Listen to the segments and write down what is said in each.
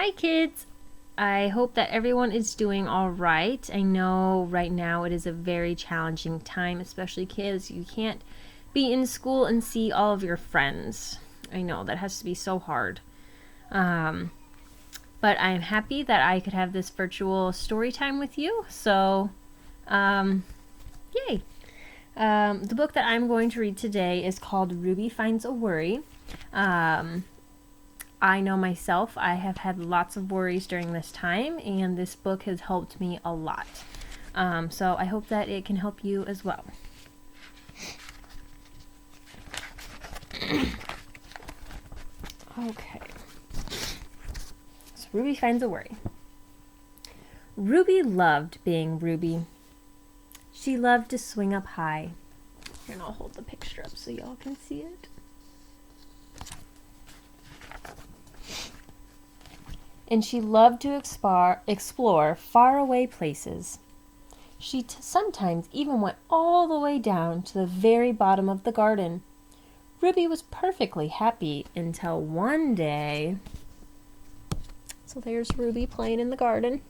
Hi kids! I hope that everyone is doing all right. I know right now it is a very challenging time, especially kids. You can't be in school and see all of your friends. I know that has to be so hard. But I'm happy that I could have this virtual story time with you. So, yay! The book that I'm going to read today is called Ruby Finds a Worry. I know myself, I have had lots of worries during this time, and this book has helped me a lot. So I hope that it can help you as well. Okay. So Ruby finds a worry. Ruby loved being Ruby. She loved to swing up high. Here, and I'll hold the picture up so y'all can see it. And she loved to explore faraway places. She sometimes even went all the way down to the very bottom of the garden. Ruby was perfectly happy until one day. So there's Ruby playing in the garden.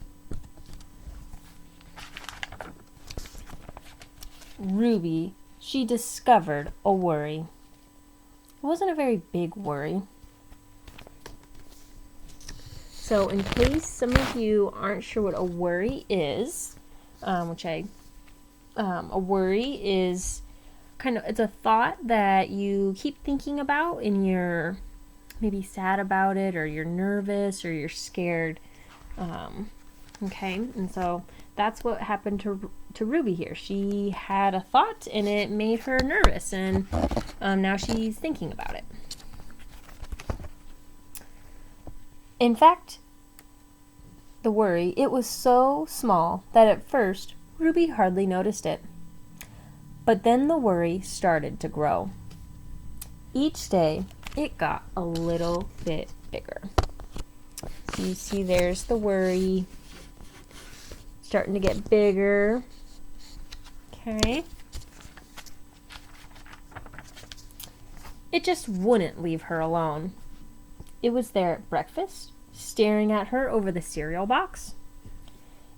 Ruby, she discovered a worry. It wasn't a very big worry. So in case some of you aren't sure what a worry is, a worry is it's a thought that you keep thinking about and you're maybe sad about it, or you're nervous, or you're scared. Okay, and so that's what happened to Ruby here. She had a thought and it made her nervous, and now she's thinking about it. In fact, the worry, it was so small that at first Ruby hardly noticed it. But then the worry started to grow. Each day, it got a little bit bigger. So you see there's the worry starting to get bigger. Okay. It just wouldn't leave her alone. It was there at breakfast, staring at her over the cereal box.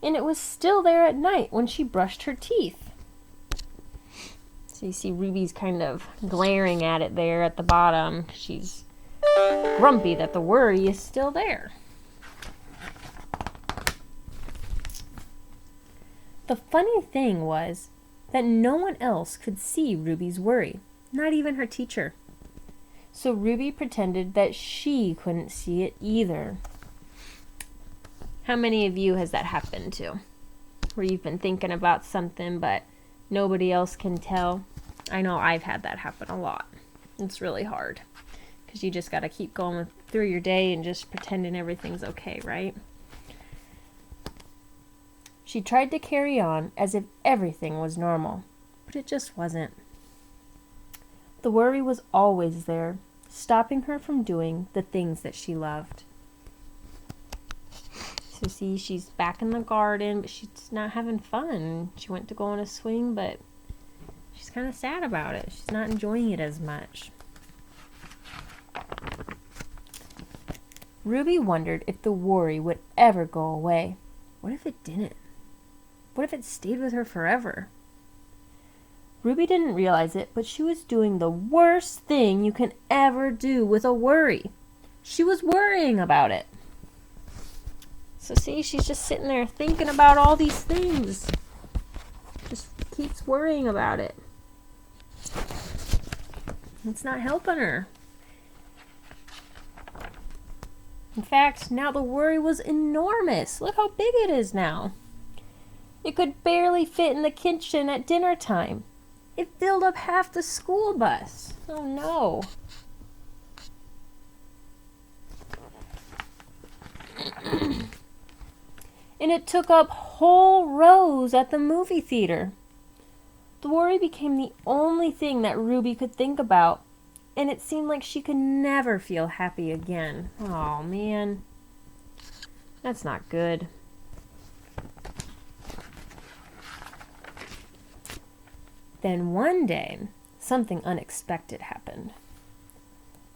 And it was still there at night when she brushed her teeth. So you see Ruby's kind of glaring at it there at the bottom. She's grumpy that the worry is still there. The funny thing was that no one else could see Ruby's worry, not even her teacher. So Ruby pretended that she couldn't see it either. How many of you has that happened to? Where you've been thinking about something but nobody else can tell? I know I've had that happen a lot. It's really hard because you just got to keep going through your day and just pretending everything's okay, right? She tried to carry on as if everything was normal, but it just wasn't. The worry was always there, stopping her from doing the things that she loved. So see, she's back in the garden, but she's not having fun. She went to go on a swing, but she's kind of sad about it. She's not enjoying it as much. Ruby wondered if the worry would ever go away. What if it didn't? What if it stayed with her forever? Ruby didn't realize it, but she was doing the worst thing you can ever do with a worry. She was worrying about it. So see, she's just sitting there thinking about all these things. Just keeps worrying about it. It's not helping her. In fact, now the worry was enormous. Look how big it is now. It could barely fit in the kitchen at dinner time. It filled up half the school bus. Oh no. And it took up whole rows at the movie theater. The worry became the only thing that Ruby could think about, and it seemed like she could never feel happy again. Oh man. That's not good. Then one day, something unexpected happened.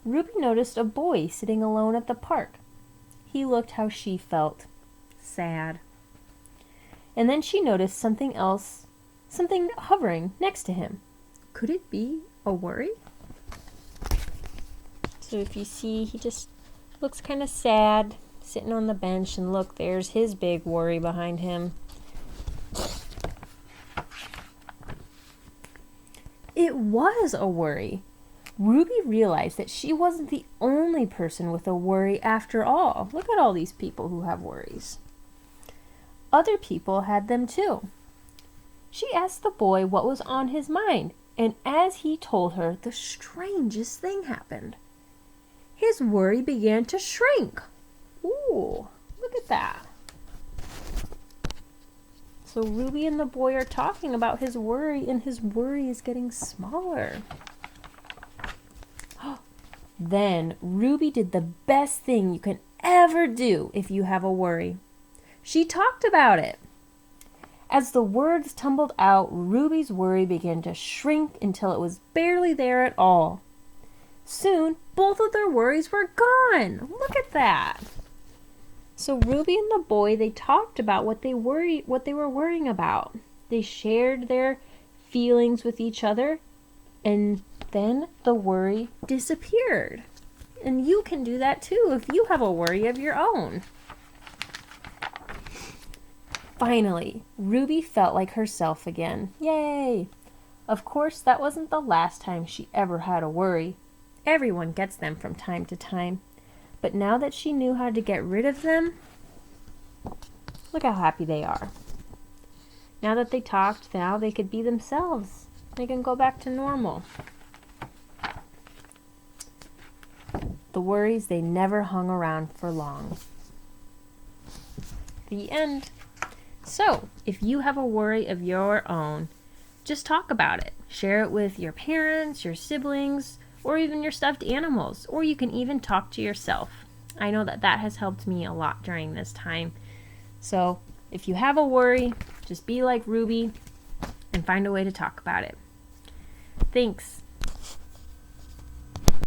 Ruby noticed a boy sitting alone at the park. he looked how she felt. Sad. And then she noticed something else, something hovering next to him. Could it be a worry? So if you see, he just looks kind of sad, sitting on the bench, and look, there's his big worry behind him. It was a worry. Ruby realized that she wasn't the only person with a worry after all. Look at all these people who have worries. Other people had them too. She asked the boy what was on his mind, and as he told her, the strangest thing happened. His worry began to shrink. Ooh, look at that. So Ruby and the boy are talking about his worry, and his worry is getting smaller. Then Ruby did the best thing you can ever do if you have a worry. She talked about it. As the words tumbled out, Ruby's worry began to shrink until it was barely there at all. Soon, both of their worries were gone. Look at that. So Ruby and the boy, they talked about what they were worrying about. They shared their feelings with each other, and then the worry disappeared. And you can do that too if you have a worry of your own. Finally, Ruby felt like herself again. Yay! Of course, that wasn't the last time she ever had a worry. Everyone gets them from time to time. But now that she knew how to get rid of them, look how happy they are. Now that they talked, now they could be themselves. They can go back to normal. The worries, they never hung around for long. The end. So, if you have a worry of your own, just talk about it. Share it with your parents, your siblings, or even your stuffed animals, or you can even talk to yourself. I know that has helped me a lot during this time. So, if you have a worry, just be like Ruby and find a way to talk about it. Thanks.